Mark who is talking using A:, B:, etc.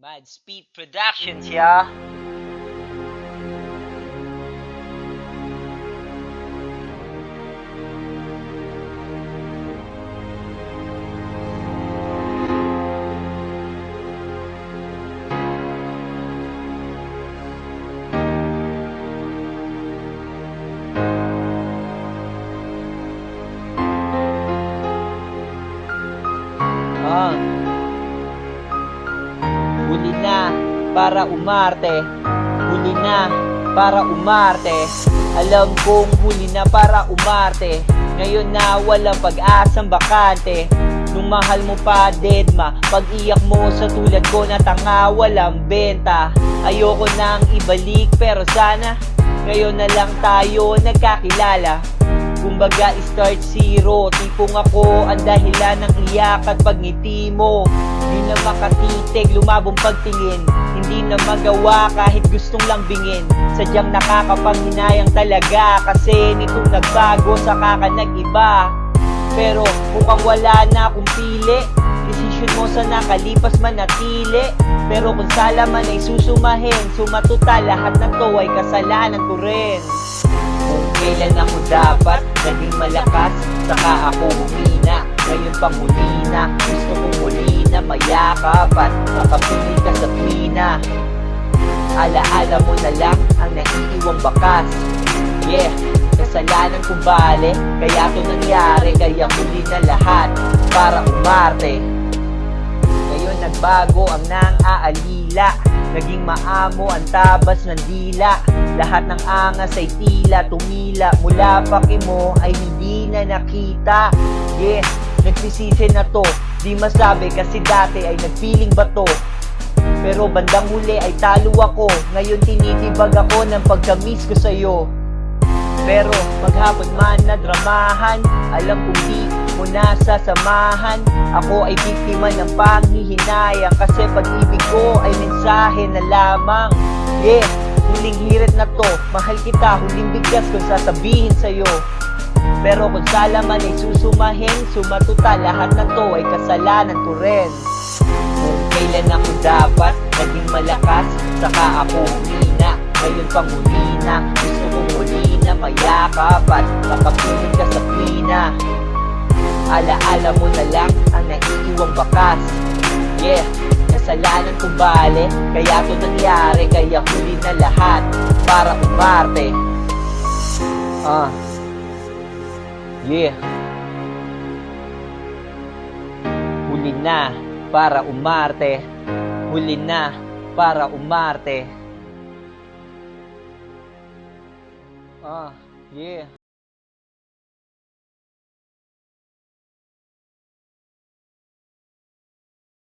A: Mad Speed Productions, yeah. Huli na para umarte. Huli na para umarte. Alam kong huli na para umarte. Ngayon na walang pag-asang bakante. Nung mahal mo pa, deadma. Pag-iyak mo sa tulad ko na tanga, walang benta. Ayoko nang ibalik pero sana ngayon na lang tayo nagkakilala. Kumbaga start zero, tipong ako ang dahilan ng iyak at pagngiti mo. Di na makatitig, lumabong pagtingin. Hindi na magawa kahit gustong lambingin. Sadyang nakakapanghinayang talaga, kasi nitong nagbago saka ka nag-iba. Pero mukhang wala na akong pili. Desisyon mo sa nakalipas manatili. Pero kung sala man ay susumahin, sumatuta lahat ng to ay kasalanan ko rin. Kung kailan ako dapat naging malakas, saka ako humina. Ngayon pang huli na, gusto kong muli na mayakap at makapiling ka sa tuwina. Alaala mo na lang ang naiiwang bakas. Yeah, kasalanan kong bale, kaya to nangyari. Kaya huli na lahat para umarte. Ngayon nagbago ang nang-aalila. Naging maamo ang tabas ng dila. Lahat ng angas ay tila tumila. Mula paki mo ay hindi na nakita. Yeah, nagsisisi na to, di masabi kasi dati ay nagpiling bato. Pero bandang huli ay talo ako. Ngayon tinitibag ako ng pagka-miss ko sa'yo. Pero maghapon man na dramahan, alam kong di mo nasasamahan. Ako ay biktima ng panghihinayang, kasi pag-ibig ko ay mensahe na lamang. Yeah, huling hirit na to, mahal kita, huling bigkas kung sasabihin sa'yo. Pero kung sala man ay susumahin, sumatuta lahat na to ay kasalanan ko rin. Kung kailan ako dapat naging malakas, saka ako humina. Ngayon pang huli na, gusto kong huli na mayakap at makapiling ka sa tuwina. Alaala mo na lang ang naiiwang bakas. Yeah, kasalanan kong bale, kaya to nangyari. Kaya huli na lahat para umarte. Yeah, huli na para umarte. Huli na para umarte. Yeah.